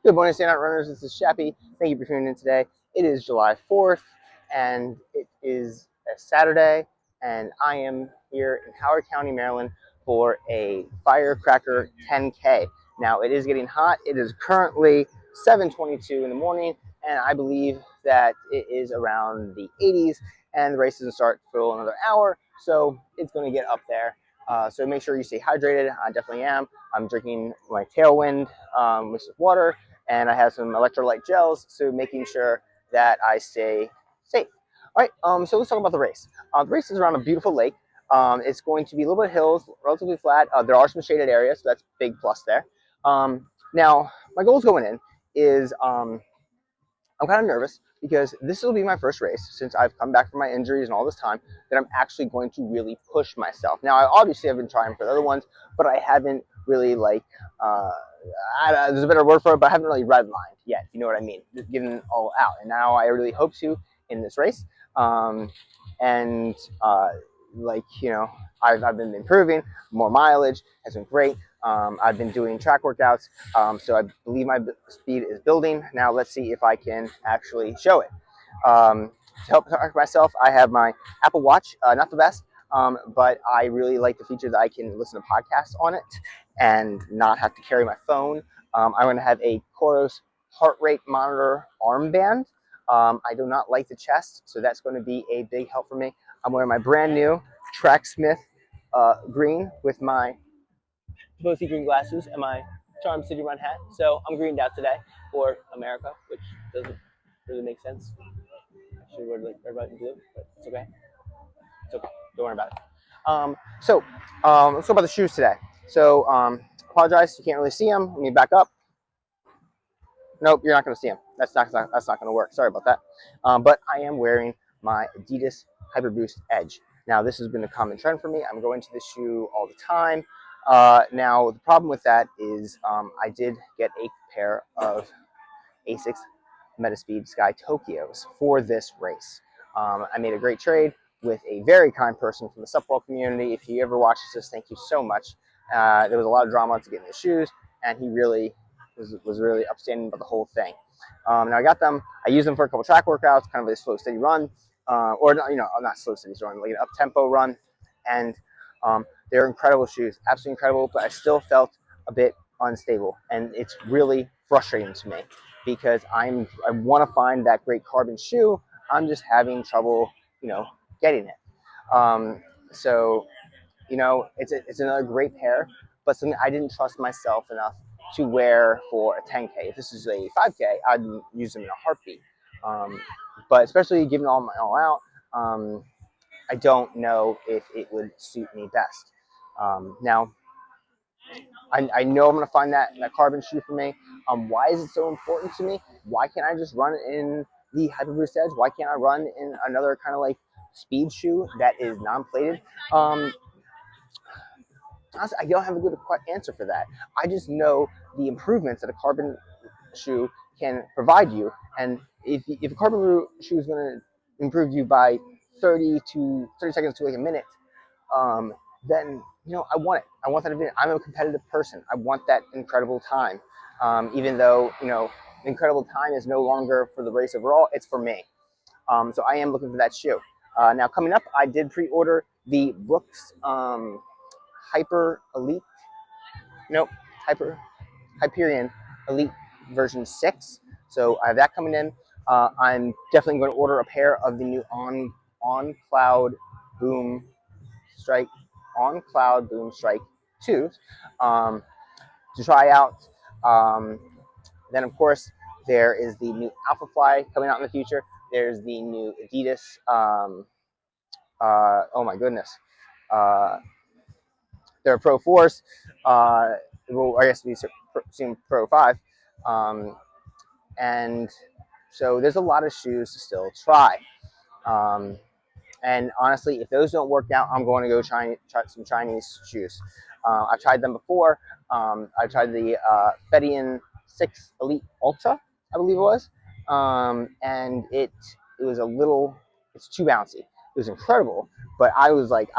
Good morning, Stand Out Runners. This is Shappy. Thank you for tuning in today. It is July 4th, and it is a Saturday, and I am here in Howard County, Maryland, for a Firecracker 10K. Now, it is getting hot. It is currently 7:22 in the morning, and I believe that it is around the 80s, and the race doesn't start for another hour, so it's going to get up there. So make sure you stay hydrated. I definitely am. I'm drinking my Tailwind, which is water, and I have some electrolyte gels, so making sure that I stay safe. All right, so let's talk about the race. The race is around a beautiful lake. It's going to be a little bit of hills, relatively flat. There are some shaded areas, so that's a big plus there. Now, my goals going in is I'm kind of nervous because this will be my first race since I've come back from my injuries and all this time that I'm actually going to really push myself. Now, I obviously have been trying for the other ones, but I haven't really there's a better word for it, but I haven't really redlined yet. You know what I mean? Just getting it all out. And now I really hope to in this race. And I've been improving. More mileage has been great. I've been doing track workouts, so I believe my speed is building. Now let's see if I can actually show it. To help myself, I have my Apple Watch, not the best, but I really like the feature that I can listen to podcasts on it and not have to carry my phone. I'm going to have a Coros heart rate monitor armband. I do not like the chest, so that's going to be a big help for me. I'm wearing my brand new Tracksmith green with my both green glasses and my Charm City Run hat. So I'm greened out today for America, which doesn't really make sense. I should wear like red, white, and blue, but it's okay. It's okay. Don't worry about it. Let's talk about the shoes today. So apologize, you can't really see them. Let me back up. Nope, you're not going to see them. That's not going to work. Sorry about that. But I am wearing my Adidas Hyper Boost Edge. Now, this has been a common trend for me. I'm going to this shoe all the time. Now, the problem with that is I did get a pair of Asics Metaspeed Sky Tokyos for this race. I made a great trade with a very kind person from the Suppball community. If he ever watches this, thank you so much. There was a lot of drama to get the shoes, and he really was really upstanding about the whole thing. Now I got them. I used them for a couple track workouts, kind of a slow, steady run, or not slow, steady run, like an up tempo run, and they're incredible shoes, absolutely incredible. But I still felt a bit unstable, and it's really frustrating to me because I want to find that great carbon shoe. I'm just having trouble, getting it. So it's another great pair, but something I didn't trust myself enough to wear for a 10K. If this is a 5K, I'd use them in a heartbeat. But especially giving all out, I don't know if it would suit me best. Now, I know I'm going to find that carbon shoe for me. Why is it so important to me? Why can't I just run in the Hyper Boost Edge? Why can't I run in another kind of like speed shoe that is non-plated? Honestly, I don't have a good answer for that. I just know the improvements that a carbon shoe can provide you, and if a carbon shoe is going to improve you by 30 seconds to like a minute, then I want it. I want that event. I'm a competitive person. I want that incredible time, even though incredible time is no longer for the race overall. It's for me. So I am looking for that shoe. Now coming up, I did pre-order the Brooks Hyper Elite. Nope, Hyperion Elite version 6. So I have that coming in. I'm definitely going to order a pair of the new On Cloud Boom Strike 2s to try out. Then of course there is the new Alpha Fly coming out in the future. There's the new Adidas. Oh my goodness. There are Pro 4s. Well, I guess we soon Pro 5. And so there's a lot of shoes to still try. And honestly, if those don't work out, I'm going to go try some Chinese shoes. I've tried them before. I tried the Fedian 6 Elite Ultra, I believe it was. And it was it's too bouncy. It was incredible, but I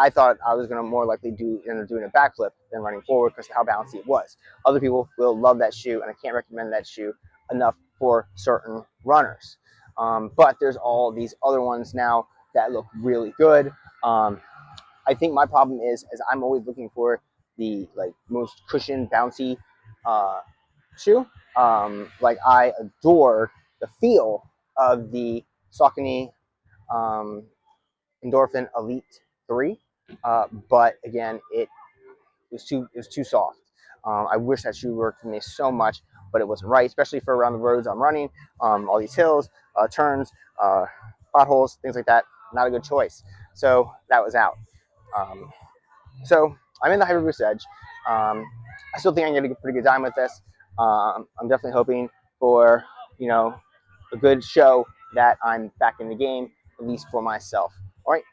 thought I was going to more likely end up doing a backflip than running forward because of how bouncy it was. Other people will love that shoe, and I can't recommend that shoe enough for certain runners. But there's all these other ones now that look really good. I think my problem is I'm always looking for the like most cushion, bouncy uh, shoe. Like I adore the feel of the Saucony um, Endorphin Elite 3, but again, it was too soft. I wish that shoe worked for me so much, but it wasn't right, especially for around the roads I'm running, all these hills, turns, potholes, things like that. Not a good choice. So that was out. Um, so I'm in the Hyperboost Edge. I still think I'm going to get a pretty good time with this. I'm definitely hoping for, you know, a good show that I'm back in the game, at least for myself. All right.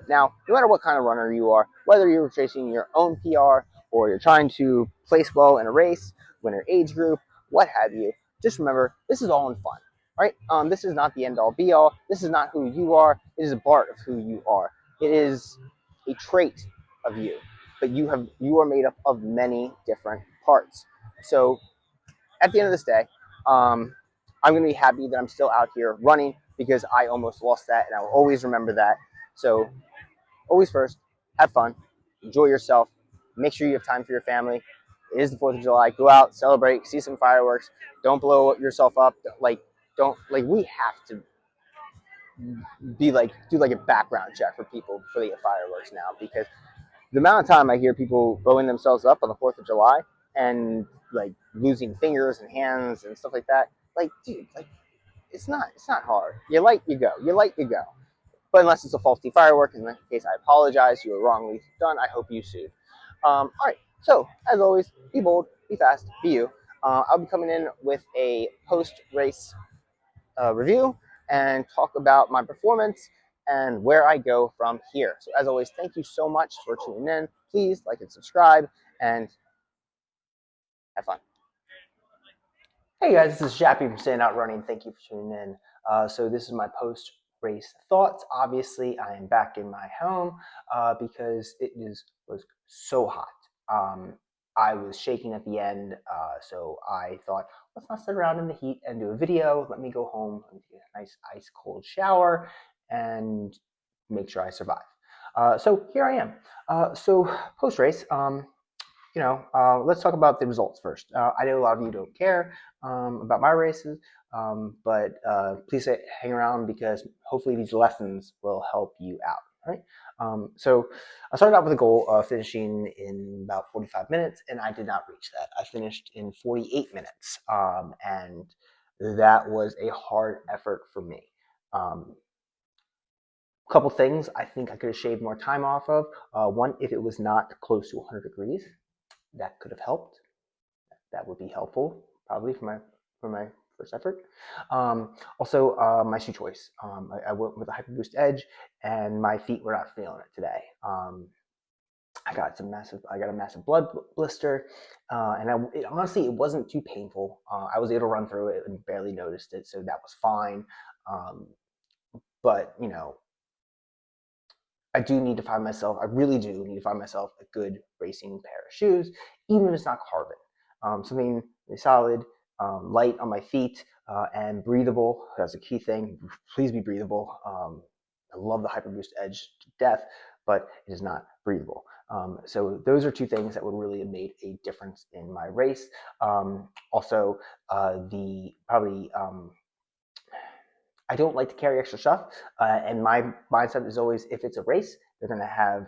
Now, no matter what kind of runner you are, whether you're chasing your own PR or you're trying to place well in a race, win an age group, what have you, just remember this is all in fun. All right. This is not the end all be all. This is not who you are. It is a part of who you are. It is a trait of you, but you are made up of many different parts. So at the end of this day, I'm going to be happy that I'm still out here running because I almost lost that, and I will always remember that. So always first, have fun, enjoy yourself, make sure you have time for your family. It is the 4th of July. Go out, celebrate, see some fireworks. Don't blow yourself up. Don't we have to be like do like a background check for people before they get fireworks now, because the amount of time I hear people blowing themselves up on the 4th of July and like losing fingers and hands and stuff like that. Like, dude, like it's not hard. You light, you go. You light, you go. But unless it's a faulty firework, in that case, I apologize. You were wrongly done. I hope you sued. All right. So as always, be bold, be fast, be you. I'll be coming in with a post-race review and talk about my performance and where I go from here. So as always, thank you so much for tuning in. Please like and subscribe and have fun. Hey guys, this is Shappy from Stand Out Running. Thank you for tuning in. So this is my post-race thoughts. Obviously, I am back in my home because was so hot. I was shaking at the end, so I thought, let's not sit around in the heat and do a video. Let me go home and take a nice ice cold shower and make sure I survive. So here I am. So post-race, let's talk about the results first. I know a lot of you don't care about my races, but please hang around because hopefully these lessons will help you out. Right. So I started out with a goal of finishing in about 45 minutes, and I did not reach that. I finished in 48 minutes, and that was a hard effort for me. Couple things I think I could have shaved more time off of. One, if it was not close to 100 degrees, that could have helped. That would be helpful, probably for my first effort. Also, my shoe choice. I went with a Hyperboost Edge, and my feet were not feeling it today. I got a massive blood blister, and honestly, it wasn't too painful. I was able to run through it and barely noticed it, so that was fine. But I really do need to find myself a good racing pair of shoes, even if it's not carbon. Something really solid, light on my feet, and breathable. That's a key thing. Please be breathable. I love the Hyperboost Edge to death, but it is not breathable. So those are two things that would really have made a difference in my race. Also, the probably I don't like to carry extra stuff, and my mindset is always if it's a race, they're going to have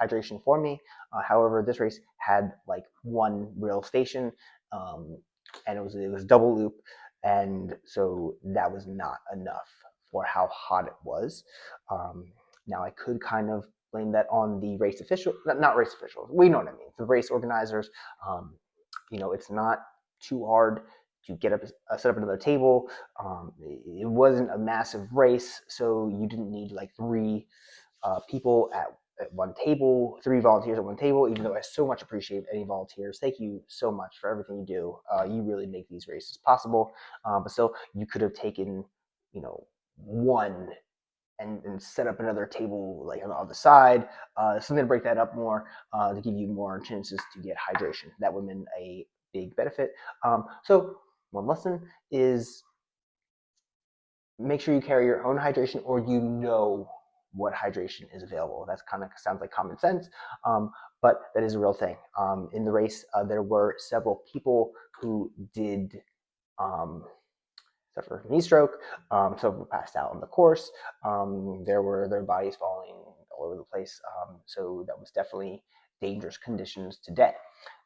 hydration for me. However, this race had like one real station, and it was double loop, and so that was not enough for how hot it was. Now I could kind of blame that on the race official, not race officials. We know what I mean. The race organizers. It's not too hard to set up another table. It wasn't a massive race, so you didn't need like three people at one table, three volunteers at one table, even though I so much appreciate any volunteers. Thank you so much for everything you do. You really make these races possible. But still, you could have taken, one and set up another table like on the other side, something to break that up more, to give you more chances to get hydration. That would have been a big benefit. So one lesson is make sure you carry your own hydration, or you know what hydration is available. That's kind of sounds like common sense, but that is a real thing. In the race, there were several people who did suffer from heat stroke. Some people passed out on the course. There were their bodies falling all over the place. So that was definitely dangerous conditions today.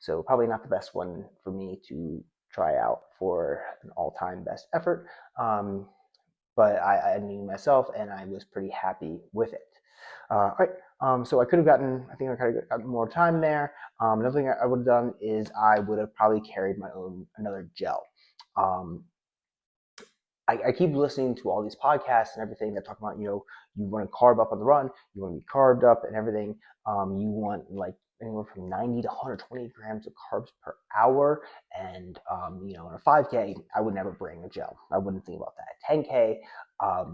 So probably not the best one for me to try out for an all-time best effort. But I knew myself, and I was pretty happy with it. All right. So I could have gotten, I think I could have gotten more time there. Another thing I would have done is I would have probably carried my own another gel. Um, I keep listening to all these podcasts and everything that talk about, you want to carb up on the run, you want to be carved up and everything. You want like anywhere from 90 to 120 grams of carbs per hour. And, in a 5K, I would never bring a gel. I wouldn't think about that. 10K, I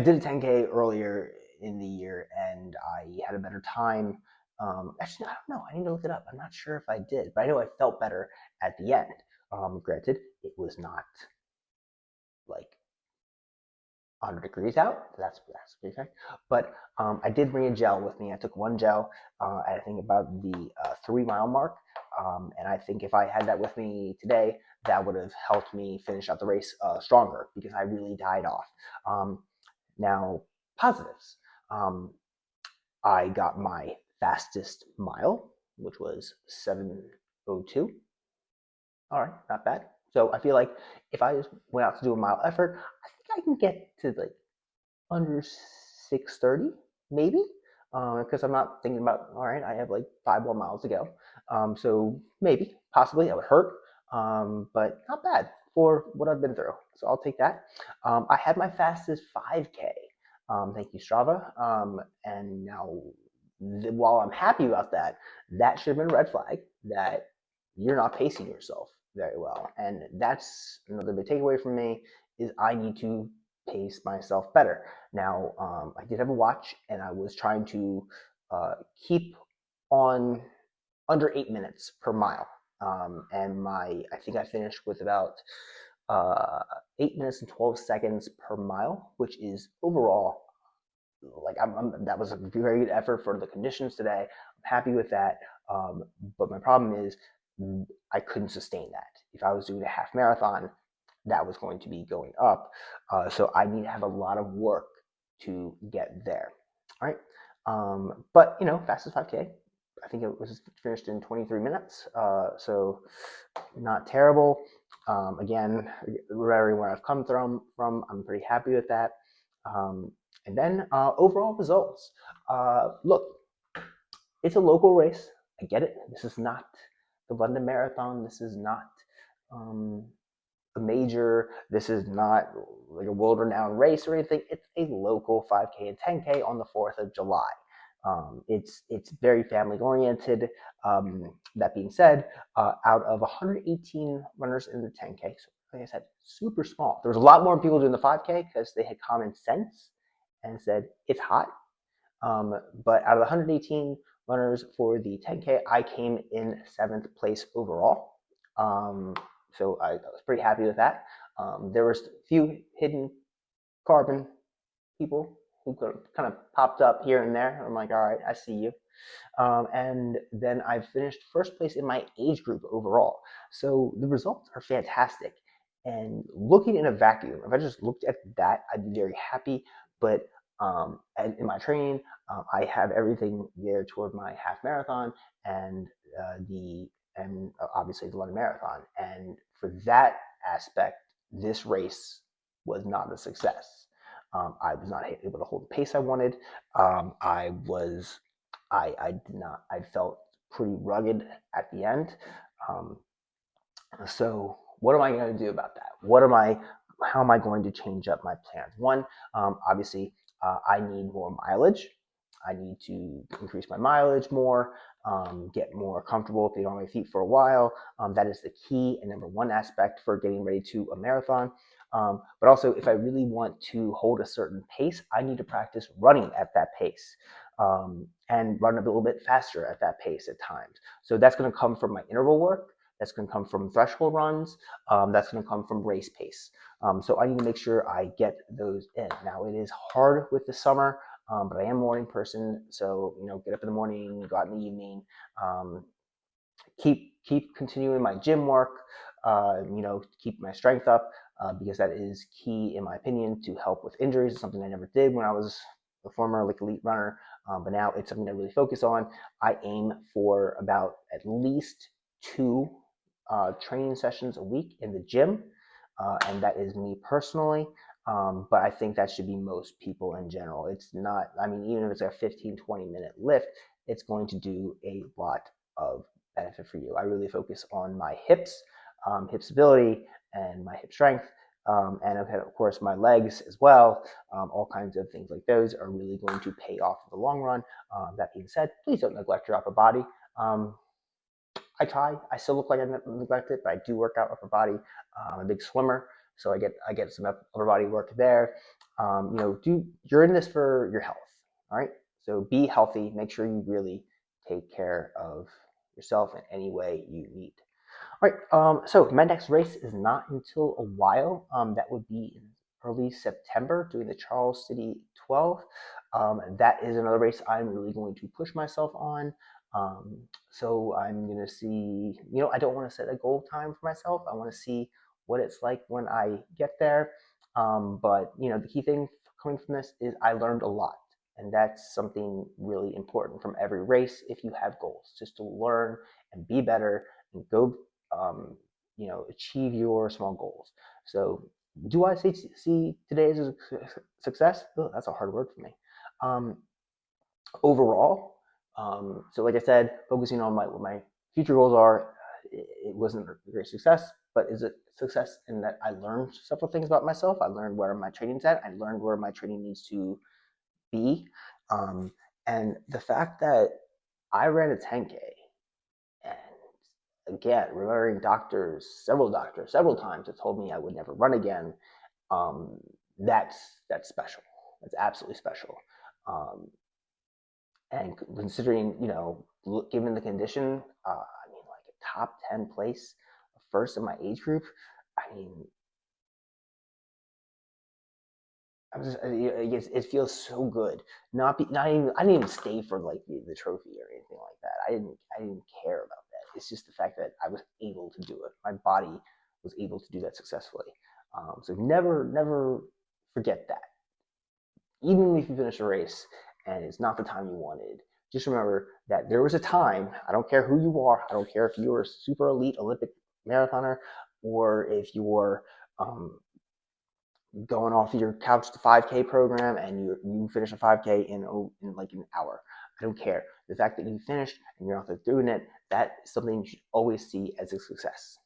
did a 10K earlier in the year and I had a better time. Actually, I don't know. I need to look it up. I'm not sure if I did, but I know I felt better at the end. Granted, it was not like 100 degrees out. That's pretty fact. But I did bring a gel with me. I took one gel at I think about the 3 mile mark. And I think if I had that with me today, that would have helped me finish out the race stronger because I really died off. Now, positives. I got my fastest mile, which was 7:02. All right, not bad. So I feel like if I just went out to do a mile effort, I think I can get to like under 6:30, maybe, because I'm not thinking about, all right, I have like 5 more miles to go. So maybe, possibly, that would hurt, but not bad for what I've been through. So I'll take that. I had my fastest 5K. Thank you, Strava. And now, while I'm happy about that, that should have been a red flag that you're not pacing yourself very well. And that's another big takeaway from me is I need to pace myself better. Now, I did have a watch, and I was trying to keep on under 8 minutes per mile. And I think I finished with about 8 minutes and 12 seconds per mile, which is overall like that was a very good effort for the conditions today. I'm happy with that. But my problem is I couldn't sustain that. If I was doing a half marathon, that was going to be going up. So I need to have a lot of work to get there. All right. But fastest 5K. I think it was finished in 23 minutes. So not terrible. Again, remembering where I've come from, I'm pretty happy with that. And then overall results. Look, it's a local race. I get it. This is not the London Marathon. This is not a major. This is not like a world-renowned race or anything. It's a local 5K and 10K on the 4th of July. It's very family-oriented. That being said, out of 118 runners in the 10K, so like I said, super small. There was a lot more people doing the 5K because they had common sense and said it's hot. But out of the 118 runners for the 10K, I came in 7th place overall. So I was pretty happy with that. There was a few hidden carbon people who kind of popped up here and there. I'm like, all right, I see you. And then I finished first place in my age group overall. So the results are fantastic. And looking in a vacuum, if I just looked at that, I'd be very happy. But in my training, I have everything geared toward my half marathon and obviously the London Marathon. And for that aspect, this race was not a success. I was not able to hold the pace I wanted. I did not. I felt pretty rugged at the end. So what am I going to do about that? How am I going to change up my plans? One, obviously, I need more mileage. I need to increase my mileage more, get more comfortable being on my feet for a while. That is the key and number one aspect for getting ready to a marathon. But also, if I really want to hold a certain pace, I need to practice running at that pace and run a little bit faster at that pace at times. So that's going to come from my interval work. That's going to come from threshold runs. That's going to come from race pace. So I need to make sure I get those in. Now, it is hard with the summer, but I am a morning person. So, get up in the morning, go out in the evening, keep continuing my gym work, keep my strength up, because that is key, in my opinion, to help with injuries. It's something I never did when I was a former elite runner, but now it's something I really focus on. I aim for about at least 2 training sessions a week in the gym, and that is me personally. But I think that should be most people in general. It's not, even if it's a 15-20 minute lift, it's going to do a lot of benefit for you. I really focus on my hips, hip stability, and my hip strength, and of course my legs as well. All kinds of things like those are really going to pay off in the long run. That being said, please don't neglect your upper body. I try. I still look like I neglect it, but I do work out upper body. I'm a big swimmer, so I get some upper body work there. You're in this for your health, all right? So be healthy. Make sure you really take care of yourself in any way you need. All right. So my next race is not until a while. That would be in early September, doing the Charles City 12. That is another race I'm really going to push myself on. So I'm going to see, I don't want to set a goal time for myself. I want to see what it's like when I get there. But the key thing coming from this is I learned a lot. And that's something really important from every race if you have goals, just to learn and be better and go, achieve your small goals. So do I see today as a success? Oh, that's a hard word for me. Overall, so like I said, focusing on what my future goals are, it wasn't a great success, but is it success in that I learned several things about myself? I learned where my training's at. I learned where my training needs to be. And the fact that I ran a 10K, and again, remembering several doctors, several times that told me I would never run again, that's special. That's absolutely special. And considering, given the condition, like a top 10 place, first in my age group, it feels so good. Not even, I didn't even stay for like the trophy or anything like that. I didn't care about that. It's just the fact that I was able to do it. My body was able to do that successfully. So never forget that. Even if you finish a race and it's not the time you wanted, just remember that there was a time. I don't care who you are. I don't care if you're a super elite Olympic marathoner or if you're going off your couch to 5K program and you finish a 5K in like an hour. I don't care. The fact that you finished and you're out there doing it, that is something you should always see as a success.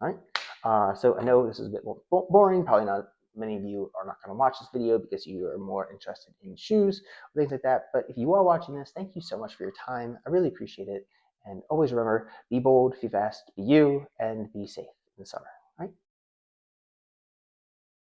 All right. So I know this is a bit more boring. Probably not many of you are not going to watch this video because you are more interested in shoes or things like that. But if you are watching this, thank you so much for your time. I really appreciate it. And always remember, be bold, be fast, be you, and be safe in the summer. All right.